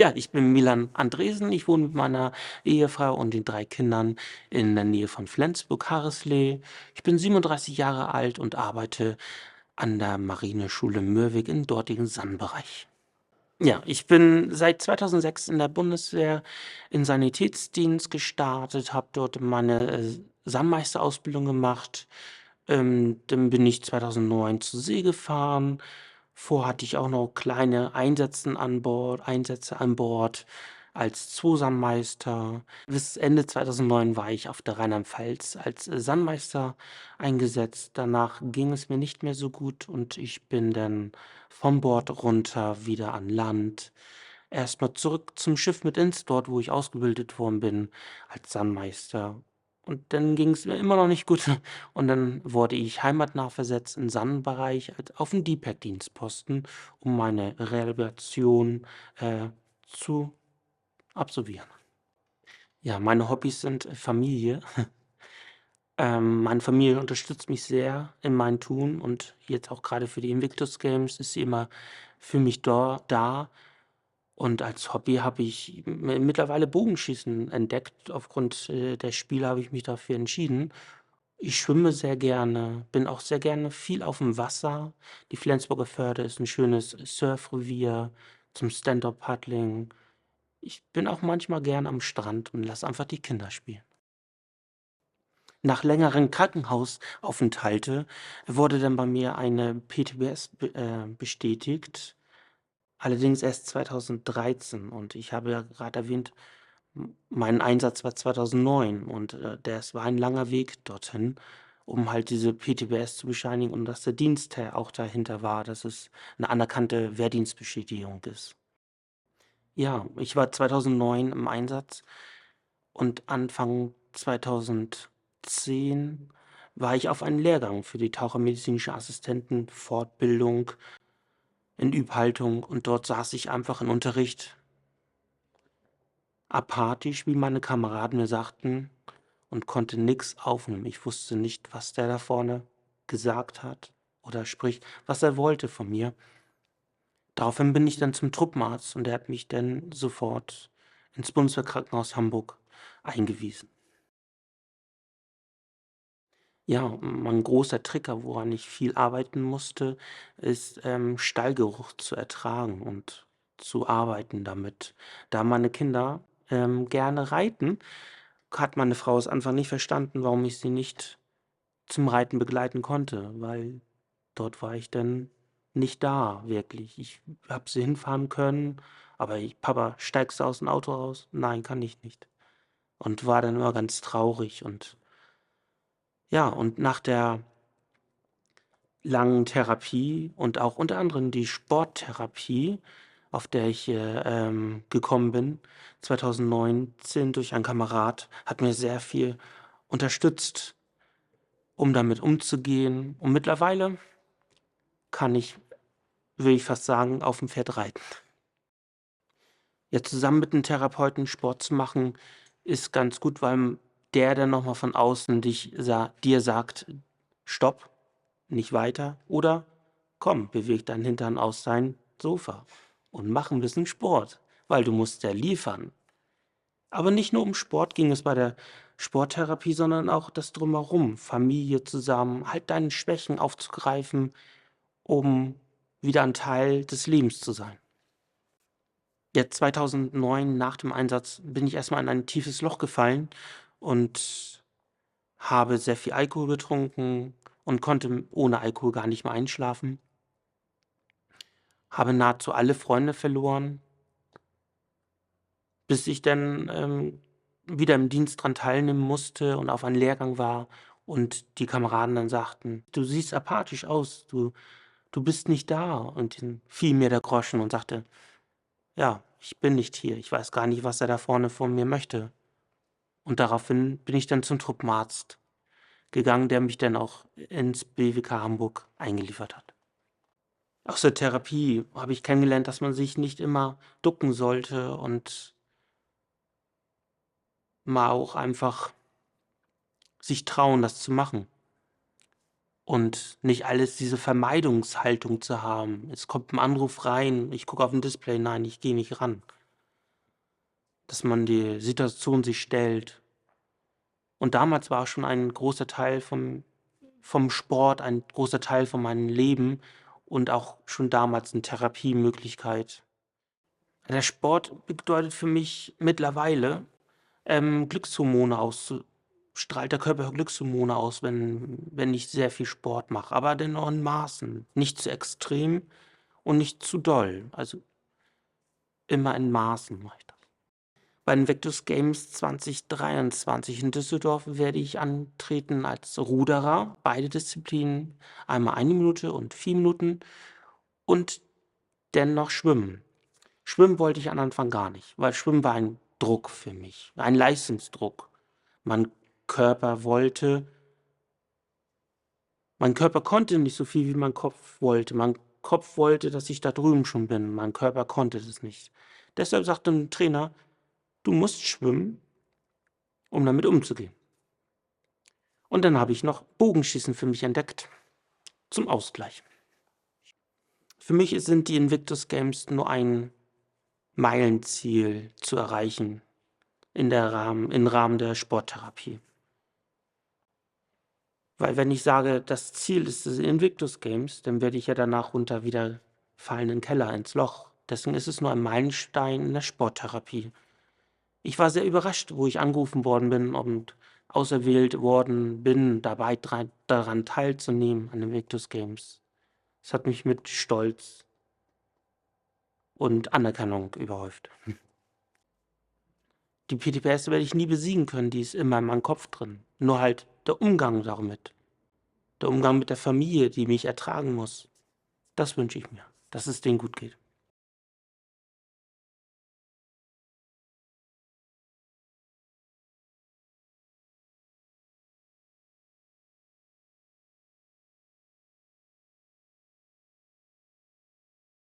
Ja, ich bin Milan Andresen. Ich wohne mit meiner Ehefrau und den 3 Kindern in der Nähe von Flensburg-Harrisley. Ich bin 37 Jahre alt und arbeite an der Marineschule Mürwik im dortigen Sandbereich. Ja, ich bin seit 2006 in der Bundeswehr in Sanitätsdienst gestartet, habe dort meine, Sandmeisterausbildung gemacht. Dann bin ich 2009 zur See gefahren. Vorher hatte ich auch noch kleine Einsätze an Bord als Zoosandmeister. Bis Ende 2009 war ich auf der Rheinland-Pfalz als, Sandmeister eingesetzt. Danach ging es mir nicht mehr so gut und ich bin dann von Bord runter wieder an Land. Erst mal zurück zum Schiff mit ins dort, wo ich ausgebildet worden bin als Sandmeister. Und dann ging es mir immer noch nicht gut und dann wurde ich heimatnah versetzt in Sandbereich als auf 'n DPAC-Dienstposten, um meine Relegation, zu absolvieren. Ja, meine Hobbys sind Familie. Meine Familie unterstützt mich sehr in meinem Tun und jetzt auch grade für die Invictus Games ist sie immer für mich da. Und als Hobby habe ich mittlerweile Bogenschießen entdeckt. Aufgrund, der Spiele habe ich mich dafür entschieden. Ich schwimme sehr gerne, bin auch sehr gerne viel aufm Wasser. Die Flensburger Förde ist 'n schönes Surfrevier zum Stand-up-Paddling. Ich bin auch manchmal gern am Strand und lasse einfach die Kinder spielen. Nach längeren Krankenhausaufenthalte wurde dann bei mir eine PTBS bestätigt, allerdings erst 2013 und ich habe ja grad erwähnt, mein Einsatz war 2009 und, das war ein langer Weg dorthin, um halt diese PTBS zu bescheinigen und dass der Dienstherr auch dahinter war, dass es 'ne anerkannte Wehrdienstbestätigung ist. Ja, ich war 2009 im Einsatz und Anfang 2010 war ich auf einen Lehrgang für die tauchermedizinische Assistentenfortbildung in Übhaltung und dort saß ich einfach im Unterricht apathisch, wie meine Kameraden mir sagten, und konnte nix aufnehmen. Ich wusste nicht, was der da vorne gesagt hat oder sprich, was er wollte von mir. Daraufhin bin ich dann zum Truppenarzt und der hat mich dann sofort ins Bundeswehrkrankenhaus Hamburg eingewiesen. Ja, mein großer Trigger, woran ich viel arbeiten musste, ist, Stallgeruch zu ertragen und zu arbeiten damit. Da meine Kinder, gerne reiten, hat meine Frau es einfach nicht verstanden, warum ich sie nicht zum Reiten begleiten konnte, weil dort war ich dann nicht da wirklich. Ich habe sie hinfahren können, aber ich: „Papa, steigst du aus'm Auto aus?“ „Nein, kann ich nicht.“ Und war dann immer ganz traurig und ja, und nach der langen Therapie und auch unter anderem die Sporttherapie, auf der ich, gekommen bin, 2019 durch einen Kamerad, hat mir sehr viel unterstützt, um damit umzugehen. Und mittlerweile kann ich, will ich fast sagen, auf'm Pferd reiten. Ja, zusammen mit 'nem Therapeuten Sport zu machen, ist ganz gut, weil der dann noch mal von außen dir sagt: „Stopp, nicht weiter“ oder „Komm, beweg deinen Hintern aus dein Sofa und mach 'n bisschen Sport, weil du musst ja liefern.“ Aber nicht nur um Sport ging es bei der Sporttherapie, sondern auch das Drumherum, Familie zusammen, halt deine Schwächen aufzugreifen, um wieder 'n Teil des Lebens zu sein. Ja, 2009 nach dem Einsatz bin ich erst mal in ein tiefes Loch gefallen und habe sehr viel Alkohol getrunken und konnte ohne Alkohol gar nicht mehr einschlafen. Habe nahezu alle Freunde verloren, bis ich dann, wieder im Dienst dran teilnehmen musste und auf einen Lehrgang war und die Kameraden dann sagten: „Du siehst apathisch aus, du bist nicht da.“ Und dann fiel mir der Groschen und sagte: „Ja, ich bin nicht hier. Ich weiß gar nicht, was er da vorne von mir möchte.“ Und daraufhin bin ich dann zum Truppenarzt gegangen, der mich dann auch ins BWK Hamburg eingeliefert hat. Aus der Therapie habe ich kennengelernt, dass man sich nicht immer ducken sollte und mal auch einfach sich trauen, das zu machen und nicht alles diese Vermeidungshaltung zu haben. Es kommt 'n Anruf rein, ich gucke aufm Display, nein, ich gehe nicht ran. dass man die Situation sich stellt. Und damals war schon ein großer Teil vom Sport, ein großer Teil von meinem Leben und auch schon damals 'ne Therapiemöglichkeit. Der Sport bedeutet für mich mittlerweile, Glückshormone auszu strahlt der Körper Glückshormone aus, wenn ich sehr viel Sport mache, aber dennoch in Maßen, nicht zu extrem und nicht zu doll. Also, immer in Maßen mache ich das. Bei den Invictus Games 2023 in Düsseldorf werde ich antreten als Ruderer, beide Disziplinen, einmal 1 Minute und 4 Minuten und dennoch Schwimmen. Schwimmen wollte ich am Anfang gar nicht, weil Schwimmen war ein Druck für mich, ein Leistungsdruck. Mein Körper wollte mein Körper konnte nicht so viel, wie mein Kopf wollte. Mein Kopf wollte, dass ich da drüben schon bin. Mein Körper konnte das nicht. Deshalb sagte 'n Trainer: „Du musst schwimmen, um damit umzugehen.“ Und dann habe ich noch Bogenschießen für mich entdeckt, zum Ausgleich. Für mich sind die Invictus Games nur ein Meilenziel zu erreichen im Rahmen der Sporttherapie. Weil wenn ich sage, das Ziel ist das Invictus Games, dann werde ich ja danach runter wieder fallen in 'n Keller, ins Loch. Deswegen ist es nur ein Meilenstein in der Sporttherapie. Ich war sehr überrascht, wo ich angerufen worden bin und auserwählt worden bin, dabei daran teilzunehmen an den Invictus Games. Es hat mich mit Stolz und Anerkennung überhäuft. Die PTBS werde ich nie besiegen können, die ist immer in meinem Kopf drin. Nur halt der Umgang damit. Der Umgang mit der Familie, die mich ertragen muss. Das wünsche ich mir, dass es denen gut geht.